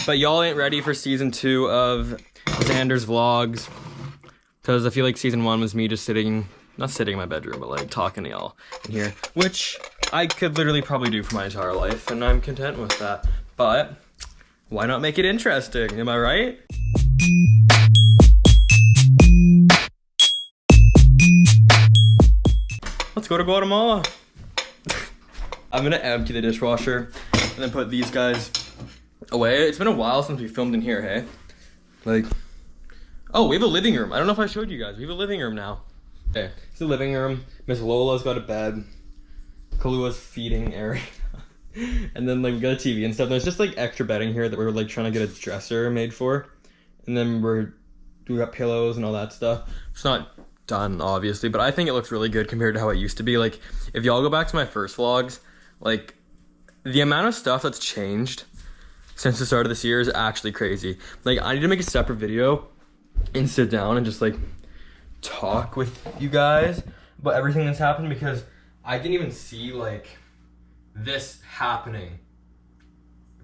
But y'all ain't ready for season 2 of Xander's vlogs. Because I feel like season 1 was me just sitting, not sitting in my bedroom, but like talking to y'all in here. Which I could literally probably do for my entire life, and I'm content with that. But why not make it interesting, am I right? Let's go to Guatemala. I'm gonna empty the dishwasher and then put these guys away. It's been a while since we filmed in here, hey? Like, oh, we have a living room. I don't know if I showed you guys. We have a living room now. Okay, it's the living room. Miss Lola's got a bed. Kalua's feeding area. And then like we got a TV and stuff. There's just like extra bedding here that we were like trying to get a dresser made for. And then we got pillows and all that stuff. It's not done obviously, but I think it looks really good compared to how it used to be. Like if y'all go back to my first vlogs, like the amount of stuff that's changed since the start of this year is actually crazy. Like I need to make a separate video and sit down and just like talk with you guys about everything that's happened, because I didn't even see like this happening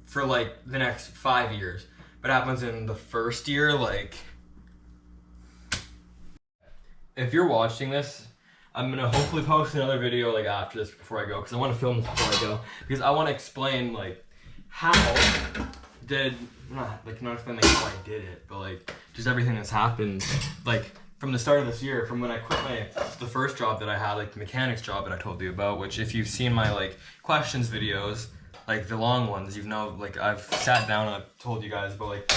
for like the next 5 years. But it happens in the first year. Like if you're watching this, I'm gonna hopefully post another video like after this before I go, because I want to film this before I go, because I want to explain like how did not explain like how I did it, but like just everything that's happened like from the start of this year, from when I quit the first job that I had, like the mechanics job that I told you about, which if you've seen my like questions videos, like the long ones, you've know like I've sat down and I've told you guys about like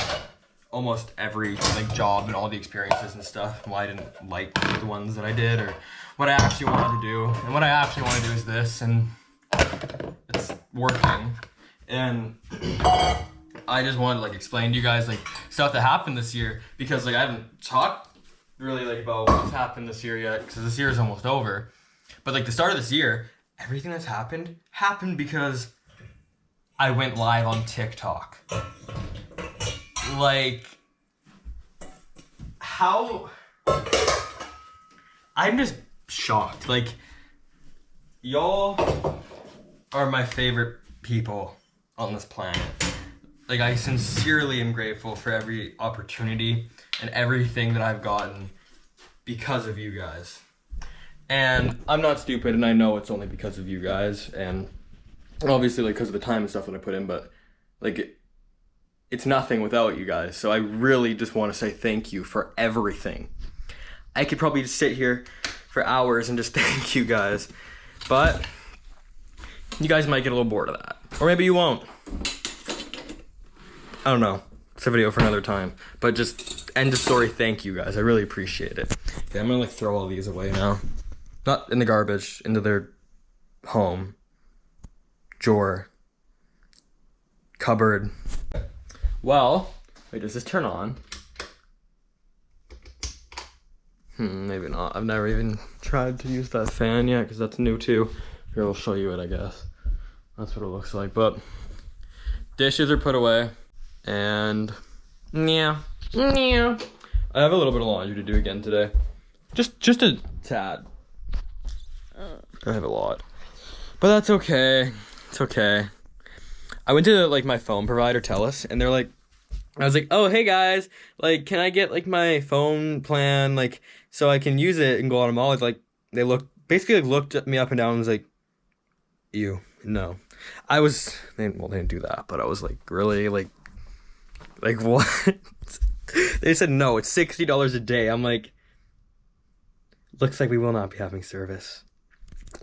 almost every like job and all the experiences and stuff, and why I didn't like the ones that I did, or what I actually wanted to do. And what I actually want to do is this, and it's working. And I just wanted to like explain to you guys like stuff that happened this year, because like I haven't talked really like about what's happened this year yet, because this year is almost over. But like the start of this year, everything that's happened because I went live on TikTok. Like, how, I'm just shocked. Like, y'all are my favorite people on this planet. Like, I sincerely am grateful for every opportunity and everything that I've gotten because of you guys. And I'm not stupid, and I know it's only because of you guys, and obviously like because of the time and stuff that I put in, but like it's nothing without you guys. So I really just want to say thank you for everything. I could probably just sit here for hours and just thank you guys, but you guys might get a little bored of that, or maybe you won't. I don't know. It's a video for another time, but just end of story. Thank you guys. I really appreciate it. Okay, I'm gonna like throw all these away now. Not in the garbage, into their home. Drawer. Cupboard. Well, wait, does this turn on? Maybe not. I've never even tried to use that fan yet, because that's new too. Here, I'll show you it, I guess. That's what it looks like, but dishes are put away, and yeah. I have a little bit of laundry to do again today. Just a tad. I have a lot, but that's okay. It's okay. I went to like my phone provider, TELUS, and they're like, I was like, oh, hey guys, like, can I get like my phone plan, like, so I can use it and go on them all? It's like, they looked at me up and down and was like, ew, no. Well, they didn't do that, but I was like, really, like what? They said, no, it's $60 a day. I'm like, looks like we will not be having service.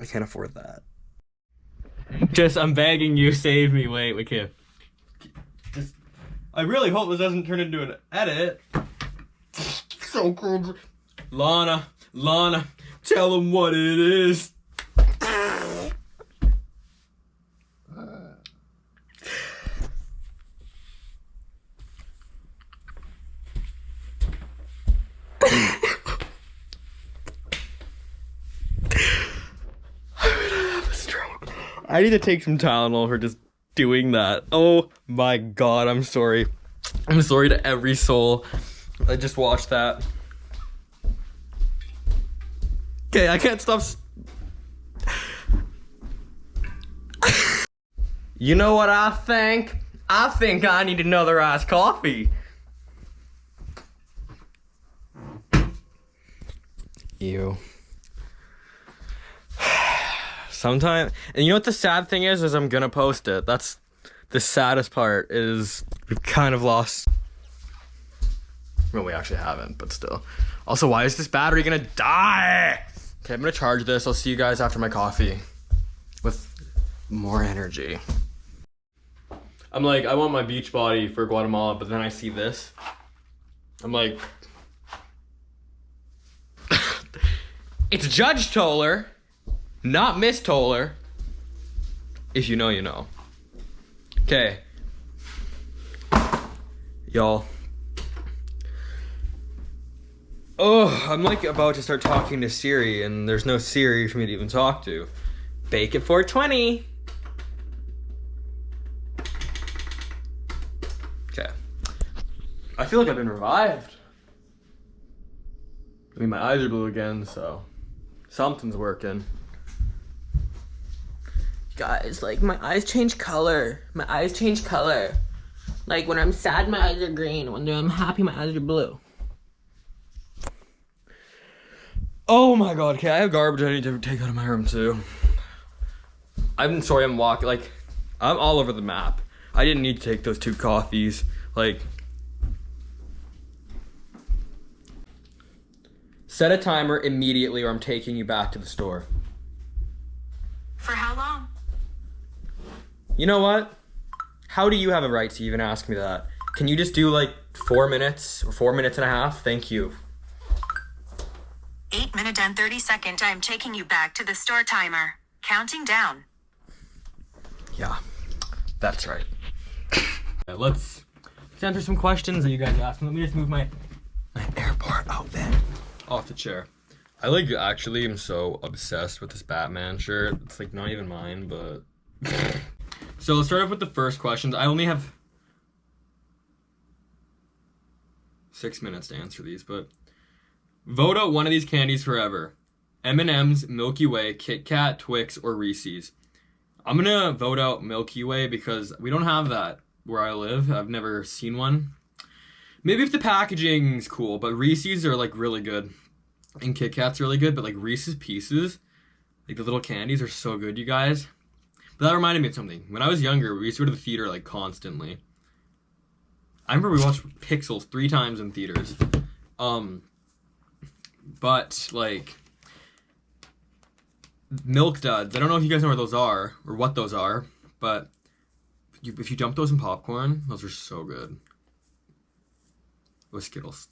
I can't afford that. I'm begging you, save me. Wait, okay. I really hope this doesn't turn into an edit. So cool. Lana, tell them what it is. I need to take some Tylenol for just doing that. Oh my god, I'm sorry. I'm sorry to every soul. I just watched that. Okay, I can't stop. You know what I think? I think I need another iced coffee. Ew. Sometimes, and you know what the sad thing is I'm gonna post it. That's the saddest part, is we've kind of lost. Well, we actually haven't, but still. Also, why is this battery gonna die? Okay, I'm gonna charge this. I'll see you guys after my coffee with more energy. I'm like, I want my beach body for Guatemala, but then I see this. I'm like, it's Judge Toller, not Miss Toller. If you know, you know. Okay. Y'all. Oh, I'm like about to start talking to Siri, and there's no Siri for me to even talk to. Bake at 420. Okay. I feel like I've been revived. I mean, my eyes are blue again, so something's working. Guys, like, my eyes change color. My eyes change color. Like, when I'm sad, my eyes are green. When I'm happy, my eyes are blue. Oh my god, okay, I have garbage I need to take out of my room too. I'm sorry, I'm walking, like, I'm all over the map. I didn't need to take those 2 coffees. Like, set a timer immediately or I'm taking you back to the store. For how long? You know what? How do you have a right to even ask me that? Can you just do like 4 minutes or 4 minutes and a half? Thank you. 8 minute and 30-second. I'm taking you back to the store timer. Counting down. Yeah, that's right. Let's answer some questions that you guys asked me. Let me just move my airport outfit off the chair. I like actually am so obsessed with this Batman shirt. It's like not even mine, but so let's start off with the first questions. I only have 6 minutes to answer these, but vote out one of these candies forever. M&M's, Milky Way, Kit Kat, Twix, or Reese's. I'm gonna vote out Milky Way because we don't have that where I live. I've never seen one. Maybe if the packaging's cool, but Reese's are like really good. And Kit Kat's really good, but like Reese's Pieces, like the little candies are so good, you guys. But that reminded me of something. When I was younger, we used to go to the theater like constantly. I remember we watched Pixels 3 times in theaters. But like Milk Duds, I don't know if you guys know where those are or what those are, but if you dump those in popcorn, those are so good. With Skittles.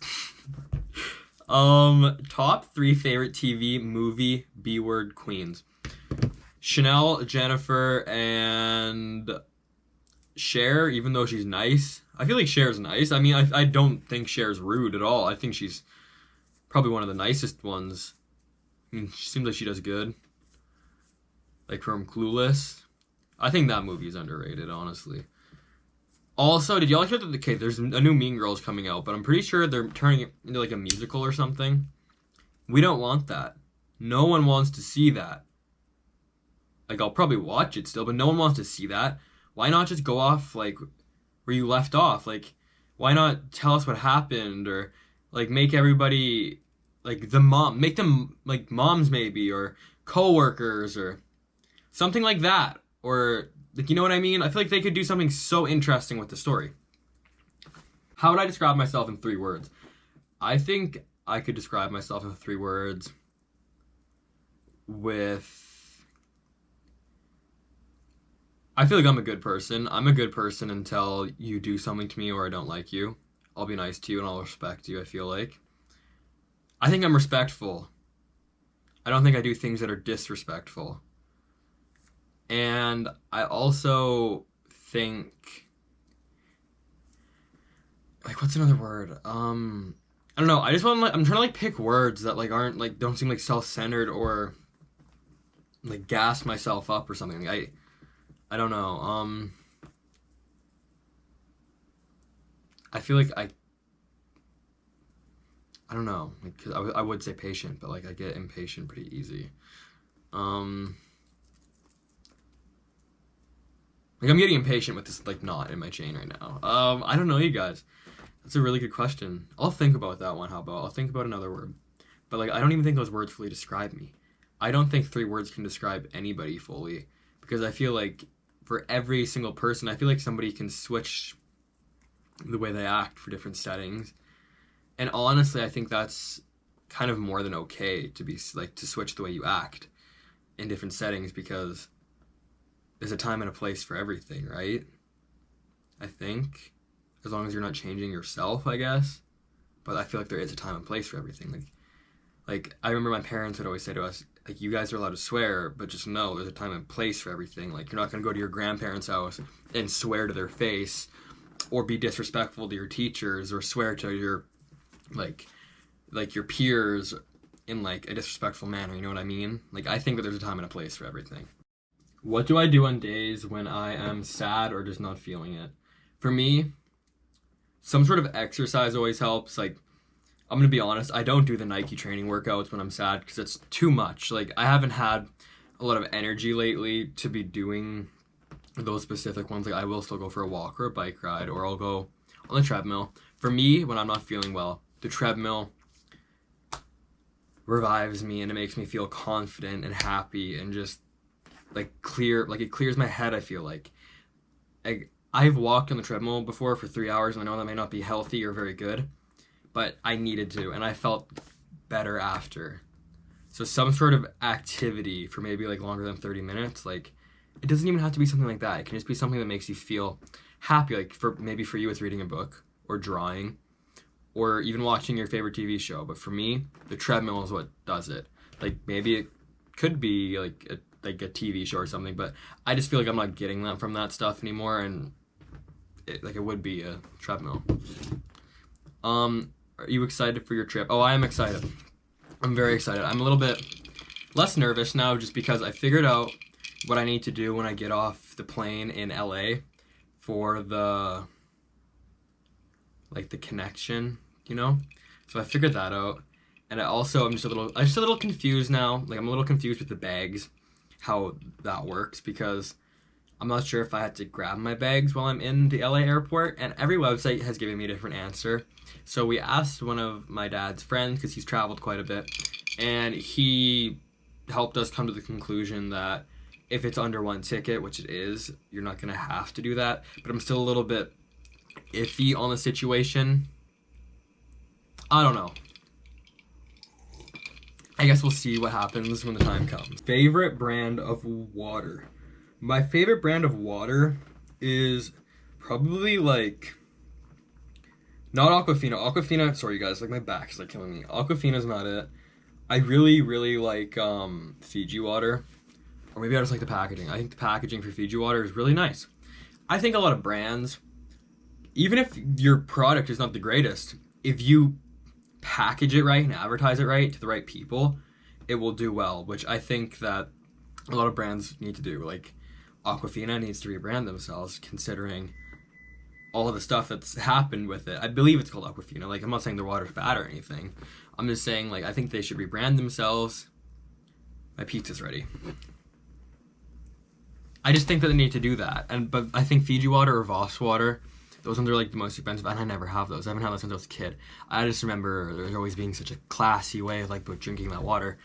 Top 3 favorite TV movie B-word queens. Chanel, Jennifer, and Cher, even though she's nice. I feel like Cher's nice. I mean, I don't think Cher's rude at all. I think she's probably one of the nicest ones. I mean, she seems like she does good. Like from Clueless. I think that movie is underrated, honestly. Also, did y'all hear that? Okay, there's a new Mean Girls coming out, but I'm pretty sure they're turning it into like a musical or something. We don't want that. No one wants to see that. Like, I'll probably watch it still, but no one wants to see that. Why not just go off, like, where you left off? Like, why not tell us what happened? Or, like, make everybody, like, make them, like, moms maybe, or co-workers, or something like that. Or, like, you know what I mean? I feel like they could do something so interesting with the story. How would I describe myself in 3 words? I think I could describe myself in 3 words with... I feel like I'm a good person. I'm a good person until you do something to me or I don't like you. I'll be nice to you and I'll respect you, I feel like. I think I'm respectful. I don't think I do things that are disrespectful. And I also think... Like, what's another word? I don't know. I just want to, like, I'm trying to, like, pick words that, like, aren't, like, don't seem, like, self-centered or, like, gas myself up or something. I don't know. I feel like I don't know. Like, 'cause I would say patient, but like I get impatient pretty easy. Like, I'm getting impatient with this, like, knot in my chain right now. I don't know, you guys. That's a really good question. I'll think about that one. How about I'll think about another word. But, like, I don't even think those words fully describe me. I don't think 3 words can describe anybody fully. Because I feel like for every single person, I feel like somebody can switch the way they act for different settings. And honestly, I think that's kind of more than okay to be, like, to switch the way you act in different settings, because there's a time and a place for everything, right? I think, as long as you're not changing yourself, I guess. But I feel like there is a time and place for everything. Like I remember my parents would always say to us, like, you guys are allowed to swear, but just know there's a time and place for everything. Like, you're not going to go to your grandparents' house and swear to their face, or be disrespectful to your teachers, or swear to your, like your peers in, like, a disrespectful manner, you know what I mean? Like, I think that there's a time and a place for everything. What do I do on days when I am sad or just not feeling it? For me, some sort of exercise always helps. Like, I'm gonna be honest, I don't do the Nike training workouts when I'm sad because it's too much. Like, I haven't had a lot of energy lately to be doing those specific ones. Like, I will still go for a walk or a bike ride, or I'll go on the treadmill. For me, when I'm not feeling well, the treadmill revives me, and it makes me feel confident and happy and just, like, clear. Like, it clears my head, I feel like. I've walked on the treadmill before for 3 hours, and I know that may not be healthy or very good, but I needed to, and I felt better after. So some sort of activity for maybe, like, longer than 30 minutes, like, it doesn't even have to be something like that. It can just be something that makes you feel happy. Like, maybe for you it's reading a book or drawing or even watching your favorite TV show. But for me, the treadmill is what does it. Like, maybe it could be like a TV show or something, but I just feel like I'm not getting that from that stuff anymore, and it would be a treadmill. Are you excited for your trip? Oh, I am excited. I'm very excited. I'm a little bit less nervous now just because I figured out what I need to do when I get off the plane in LA for the, like, the connection, you know? So I figured that out. And I'm just a little confused now. Like, I'm a little confused with the bags, how that works, because I'm not sure if I had to grab my bags while I'm in the LA airport, and every website has given me a different answer. So we asked one of my dad's friends, because he's traveled quite a bit, and he helped us come to the conclusion that if it's under 1 ticket, which it is, you're not gonna have to do that. But I'm still a little bit iffy on the situation. I don't know. I guess we'll see what happens when the time comes. Favorite brand of water. My favorite brand of water is probably, like, not Aquafina. Aquafina, sorry guys, like, my back is, like, killing me. Aquafina's not it. I really, really like Fiji water. Or maybe I just like the packaging. I think the packaging for Fiji water is really nice. I think a lot of brands, even if your product is not the greatest, if you package it right and advertise it right to the right people, it will do well, which I think that a lot of brands need to do. Like, Aquafina needs to rebrand themselves, considering all of the stuff that's happened with it. I believe it's called Aquafina. Like, I'm not saying their water's bad or anything. I'm just saying, like, I think they should rebrand themselves. My pizza's ready. I just think that they need to do that. But I think Fiji water or Voss water, those ones are, like, the most expensive, and I never have those. I haven't had those since I was a kid. I just remember there's always being such a classy way of, like, drinking that water.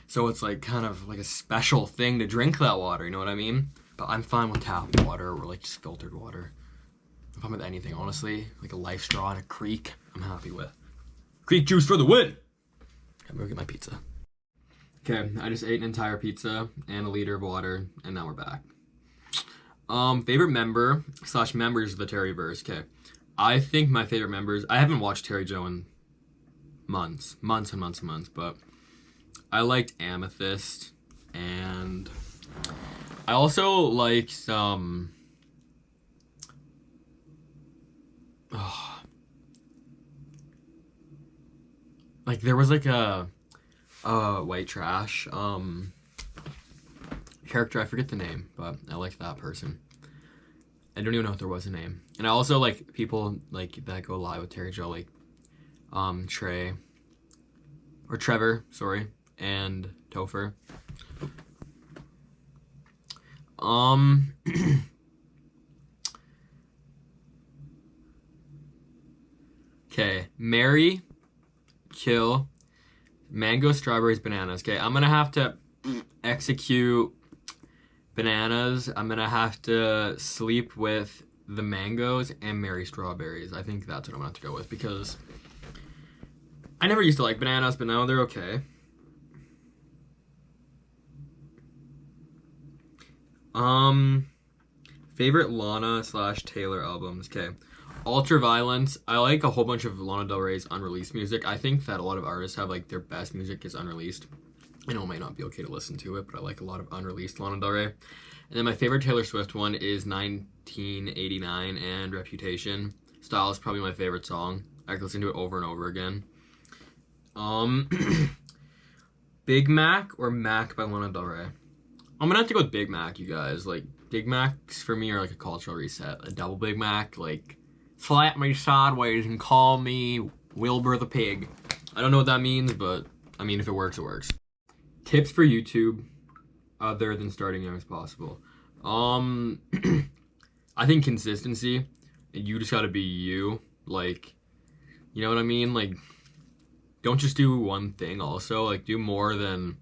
So it's, like, kind of like a special thing to drink that water, you know what I mean? But I'm fine with tap water or, like, just filtered water. I'm fine with anything, honestly. Like a Life Straw and a Creek, I'm happy with. Creek juice for the win! I'm gonna get my pizza. Okay, I just ate an entire pizza and a liter of water, and now we're back. Favorite member / members of the Terryverse. Okay, I think my favorite members, I haven't watched Terry Joe in months, but I liked Amethyst, and I also liked some, like, there was, like, a white trash character, I forget the name, but I liked that person. I don't even know if there was a name. And I also like people, like, that go live with Terry Joe, like Trevor, sorry, and Topher. Okay, Mary, kill, mango, strawberries, bananas. Okay, I'm gonna have to execute bananas. I'm gonna have to sleep with the mangoes and marry strawberries. I think that's what I'm gonna have to go with because I never used to like bananas, but now they're okay. Favorite Lana / Taylor albums. Okay. Ultraviolence. I like a whole bunch of Lana Del Rey's unreleased music. I think that a lot of artists have like their best music is unreleased. I know it might not be okay to listen to it, but I like a lot of unreleased Lana Del Rey. And then my favorite Taylor Swift one is 1989 and Reputation. Style is probably my favorite song. I can listen to it over and over again. Big Mac or Mac by Lana Del Rey? I'm gonna have to go with Big Mac, you guys. Like, Big Macs for me are like a cultural reset. A double Big Mac, like, slap me sideways and call me Wilbur the Pig. I don't know what that means, but, I mean, if it works, it works. Tips for YouTube, other than starting young as possible. I think consistency. You just gotta be you. Like, you know what I mean? Like, don't just do one thing also. Like, do more than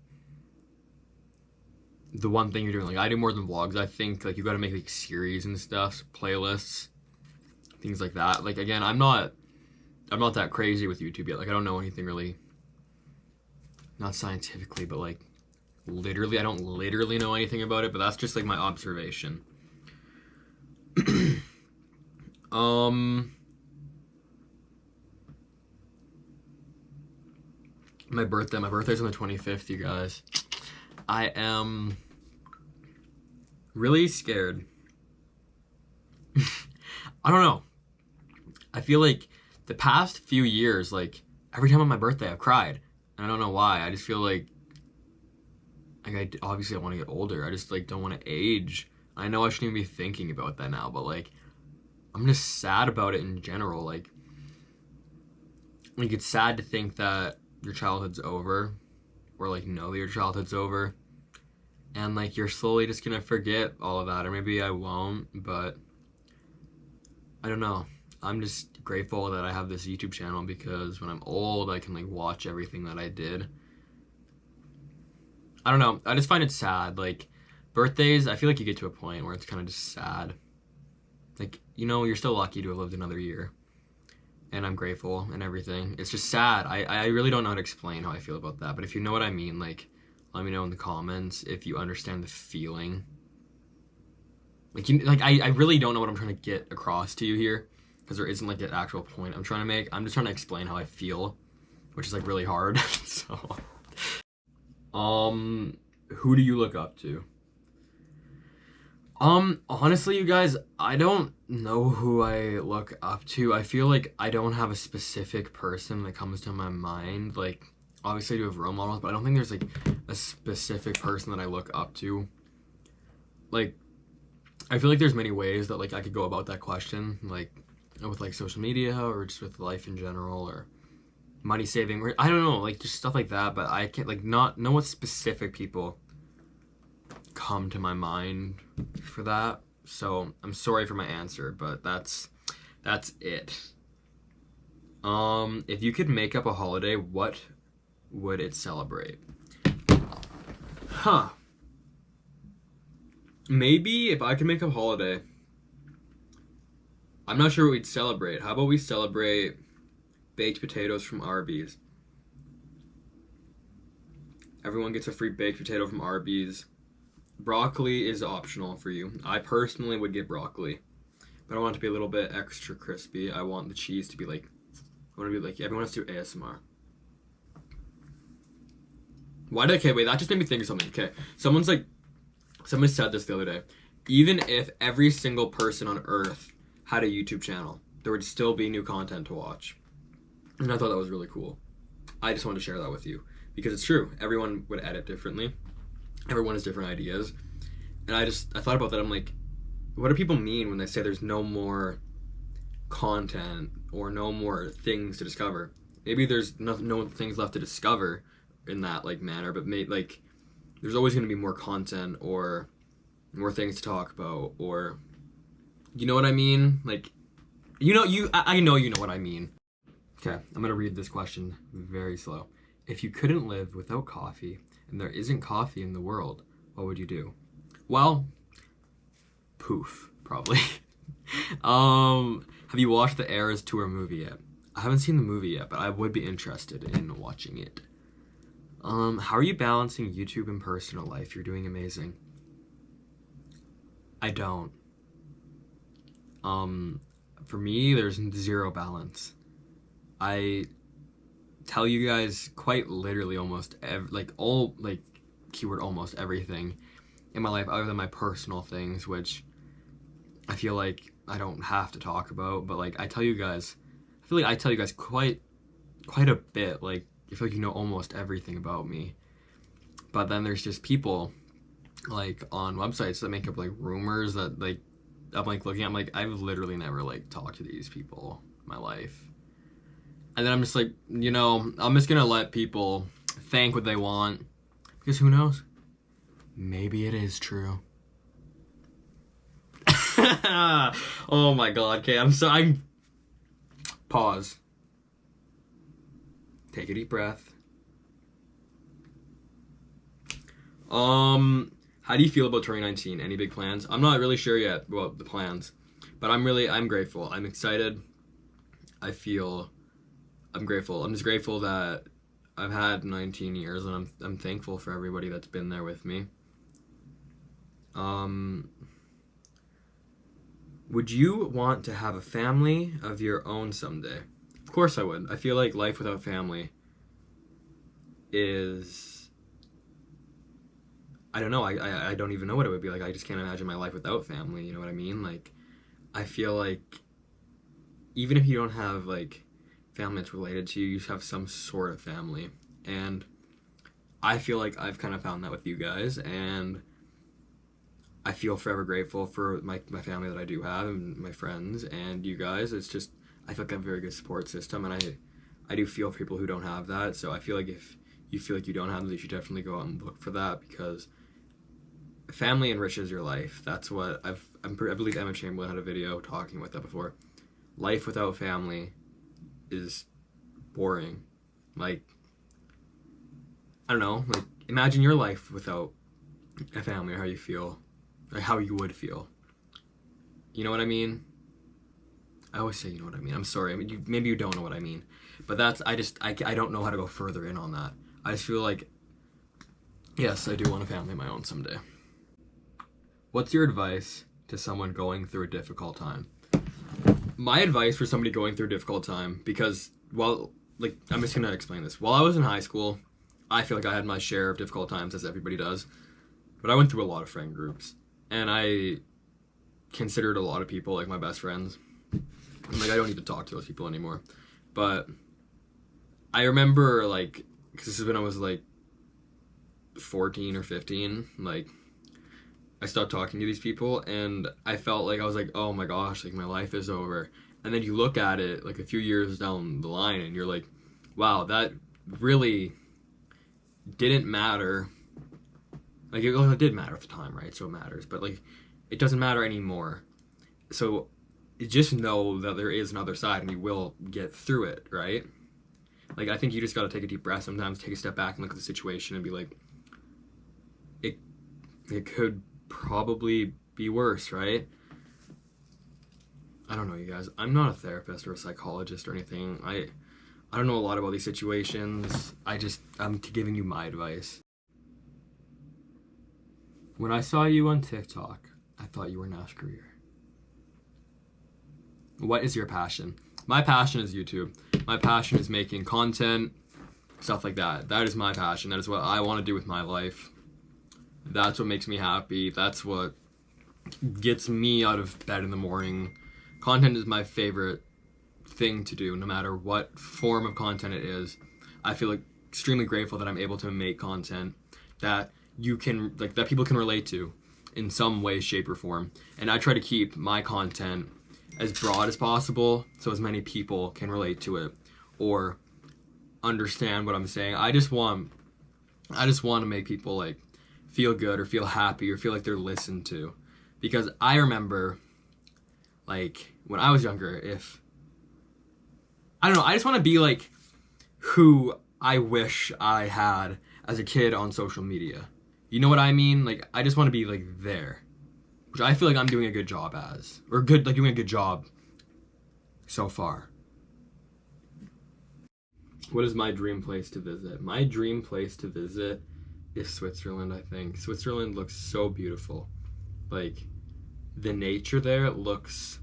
the one thing you're doing. Like, I do more than vlogs. I think, like, you gotta make, like, series and stuff, playlists, things like that. Like, again, I'm not that crazy with YouTube yet. Like, I don't know anything really, not scientifically, but, like, literally, I don't literally know anything about it, but that's just, like, my observation. My birthday's on the 25th, you guys. I am really scared. I don't know. I feel like the past few years, like, every time on my birthday, I've cried. And I don't know why. I just feel like obviously I want to get older. I just, like, don't want to age. I know I shouldn't even be thinking about that now, but, like, I'm just sad about it in general. Like, it's sad to think that your childhood's over, or, like, know that your childhood's over, and, like, you're slowly just gonna forget all of that, or maybe I won't, but I don't know. I'm just grateful that I have this YouTube channel because when I'm old, I can, like, watch everything that I did. I don't know. I just find it sad. Like, birthdays, I feel like you get to a point where it's kind of just sad. Like, you know, you're still lucky to have lived another year. And I'm grateful and everything. It's just sad. I really don't know how to explain how I feel about that. But if you know what I mean, like, let me know in the comments if you understand the feeling. Like, I really don't know what I'm trying to get across to you here. Because there isn't, like, an actual point I'm trying to make. I'm just trying to explain how I feel. Which is, like, really hard. So, who do you look up to? Honestly, you guys, I don't know who I look up to. I feel like I don't have a specific person that comes to my mind. Like, obviously I do have role models, but I don't think there's, like, a specific person that I look up to. Like, I feel like there's many ways that, like, I could go about that question. Like, with, like, social media, or just with life in general, or money saving, or I don't know, like, just stuff like that, but I can't, like, not know what specific people come to my mind for that. So I'm sorry for my answer, but that's it. If you could make up a holiday, what would it celebrate? Maybe if I could make up a holiday, I'm not sure what we'd celebrate. How about we celebrate baked potatoes from Arby's? Everyone gets a free baked potato from Arby's. Broccoli is optional for you. I personally would get broccoli, but I want it to be a little bit extra crispy. I want the cheese to be like, I want to be like, everyone has to do ASMR. Okay, wait, that just made me think of something. Okay, somebody said this the other day. Even if every single person on Earth had a YouTube channel, there would still be new content to watch. And I thought that was really cool. I just wanted to share that with you because it's true. Everyone would edit differently. Everyone has different ideas. And I thought about that. I'm like, what do people mean when they say there's no more content or no more things to discover? Maybe there's no things left to discover in that, like, manner, but like, there's always going to be more content or more things to talk about, or, you know what I mean? Like, I know you know what I mean. Okay, I'm gonna read this question very slow. If you couldn't live without coffee and there isn't coffee in the world, what would you do? Well, poof, probably. Have you watched the Eras Tour movie yet? I haven't seen the movie yet, but I would be interested in watching it. How are you balancing YouTube and personal life? You're doing amazing. I don't. For me, there's zero balance. I tell you guys quite literally almost keyword almost everything in my life other than my personal things, which I feel like I don't have to talk about, but like I feel like I tell you guys quite a bit. Like I feel like you know almost everything about me. But then there's just people like on websites that make up like rumors that like I'm like looking at, I'm like I've literally never like talked to these people in my life. And then I'm just like, you know, I'm just gonna let people think what they want. Because who knows? Maybe it is true. Oh my god, okay, I'm pause. Take a deep breath. How do you feel about 2019? Any big plans? I'm not really sure yet about the plans, but I'm grateful. I'm excited. I'm grateful. I'm just grateful that I've had 19 years, and I'm thankful for everybody that's been there with me. Would you want to have a family of your own someday? Of course I would. I feel like life without family is... I don't know. I don't even know what it would be like. I just can't imagine my life without family. You know what I mean? Like, I feel like even if you don't have, like, family that's related to you, you have some sort of family. And I feel like I've kind of found that with you guys. And I feel forever grateful for my family that I do have and my friends and you guys. It's just, I feel like I have a very good support system. And I do feel for people who don't have that. So I feel like if you feel like you don't have that, you should definitely go out and look for that, because family enriches your life. That's what I believe Emma Chamberlain had a video talking about that before. Life without family is boring. Like, I don't know, like imagine your life without a family, or how you feel, or how you would feel. You know what I mean? I always say you know what I mean. I'm sorry. I mean, maybe you don't know what I mean, but that's I don't know how to go further in on that. I just feel like, yes, I do want a family of my own someday. What's your advice to someone going through a difficult time? My advice for somebody going through a difficult time, because, well, like, I'm just gonna explain this. While I was in high school, I feel like I had my share of difficult times, as everybody does, but I went through a lot of friend groups, and I considered a lot of people like my best friends. Like, I don't need to talk to those people anymore, but I remember, like, because this is when I was, like, 14 or 15, like, I stopped talking to these people, and I felt like I was like, oh my gosh, like my life is over. And then you look at it like a few years down the line, and you're like, wow, that really didn't matter. Like, it did matter at the time, right? So it matters, but like, it doesn't matter anymore. So just know that there is another side, and you will get through it, right? Like, I think you just gotta take a deep breath sometimes, take a step back and look at the situation and be like, it could probably be worse, right? I don't know, you guys. I'm not a therapist or a psychologist or anything. I don't know a lot about these situations. I'm giving you my advice. When I saw you on TikTok, I thought you were Nash Greer. What is your passion? My passion is YouTube. My passion is making content, stuff like that. That is my passion. That is what I want to do with my life. That's what makes me happy. That's what gets me out of bed in the morning. Content is my favorite thing to do, no matter what form of content it is. I feel like extremely grateful that I'm able to make content that that people can relate to in some way, shape, or form. And I try to keep my content as broad as possible so as many people can relate to it or understand what I'm saying. I just want to make people like feel good or feel happy or feel like they're listened to. Because I remember, like, when I was younger, if I don't know. I just want to be like who I wish I had as a kid on social media. You know what I mean? Like, I just want to be like there, which I feel like I'm doing a good job as, or good, like doing a good job so far. What is my dream place to visit? My dream place to visit is Switzerland, I think. Switzerland looks so beautiful. Like, the nature there looks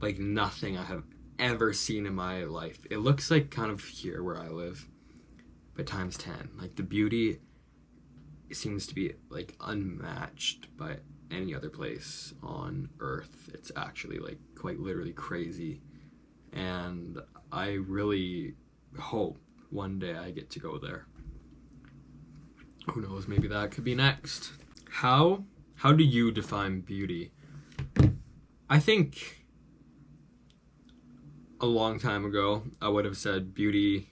like nothing I have ever seen in my life. It looks like kind of here where I live, but times 10. Like, the beauty seems to be like unmatched by any other place on earth. It's actually like quite literally crazy, and I really hope one day I get to go there. Who knows, maybe that could be next. How do you define beauty? I think a long time ago I would have said beauty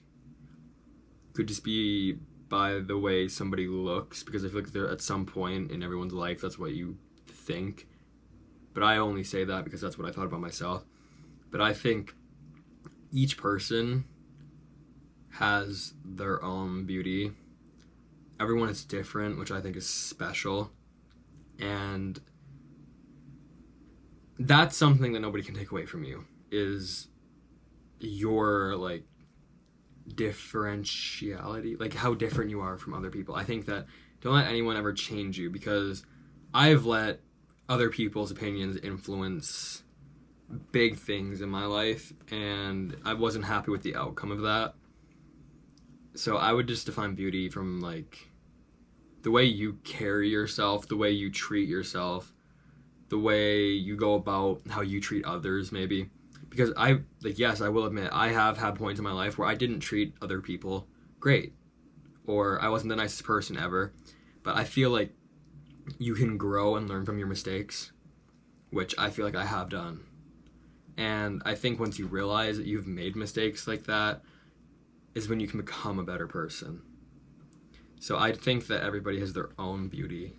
could just be by the way somebody looks, because I feel like they're at some point in everyone's life that's what you think. But I only say that because that's what I thought about myself. But I think each person has their own beauty. Everyone is different, which I think is special. And that's something that nobody can take away from you, is your like differentiality, like how different you are from other people. I think that don't let anyone ever change you, because I've let other people's opinions influence big things in my life, and I wasn't happy with the outcome of that. So I would just define beauty from like the way you carry yourself, the way you treat yourself, the way you go about how you treat others, maybe. Because yes, I will admit, I have had points in my life where I didn't treat other people great, or I wasn't the nicest person ever. But I feel like you can grow and learn from your mistakes, which I feel like I have done. And I think once you realize that you've made mistakes like that is when you can become a better person. So I think that everybody has their own beauty.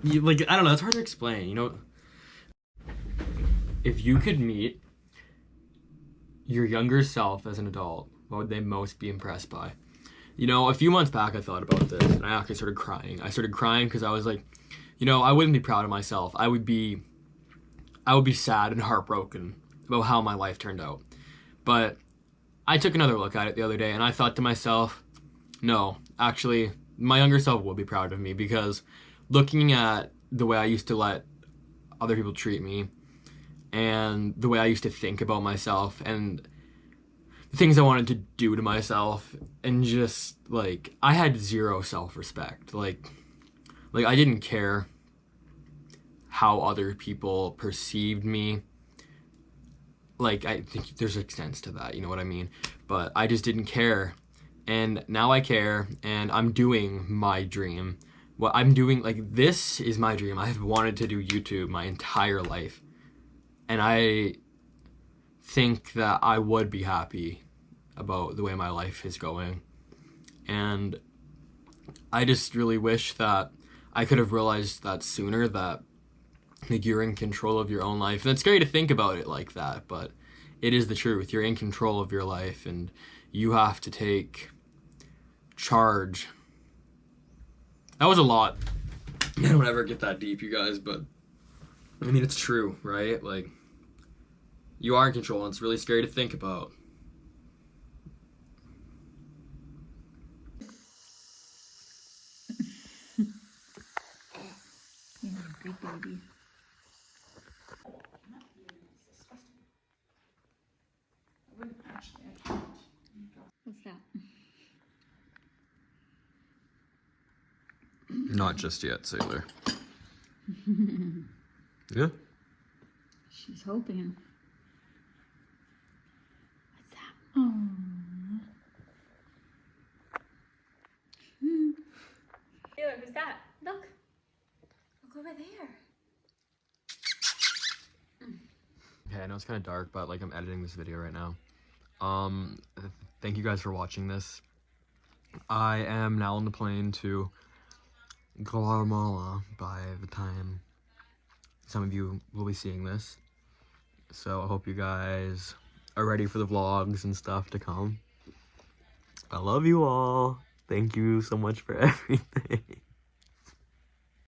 I don't know, it's hard to explain, you know? If you could meet your younger self as an adult, what would they most be impressed by? You know, a few months back I thought about this, and I actually started crying. I started crying because I was like, you know, I wouldn't be proud of myself. I would be sad and heartbroken about how my life turned out. But I took another look at it the other day, and I thought to myself, no, actually, my younger self will be proud of me, because looking at the way I used to let other people treat me, and the way I used to think about myself, and the things I wanted to do to myself, and just, like, I had zero self-respect. Like I didn't care how other people perceived me. Like, I think there's extents to that, you know what I mean? But I just didn't care. And now I care, and I'm doing my dream. What I'm doing, like, this is my dream. I have wanted to do YouTube my entire life. And I think that I would be happy about the way my life is going. And I just really wish that I could have realized that sooner, that like you're in control of your own life. And it's scary to think about it like that, but it is the truth. You're in control of your life, and you have to take charge. That was a lot. I don't ever get that deep, you guys, but I mean, it's true, right? Like, you are in control, and it's really scary to think about. Yeah, big baby. What's that? Not just yet, Sailor. Yeah? She's hoping. What's that? Oh. Taylor, who's that? Look. Look over there. Okay, I know it's kind of dark, but like I'm editing this video right now. Thank you guys for watching this. I am now on the plane to Guatemala by the time some of you will be seeing this. So I hope you guys are ready for the vlogs and stuff to come. I love you all. Thank you so much for everything.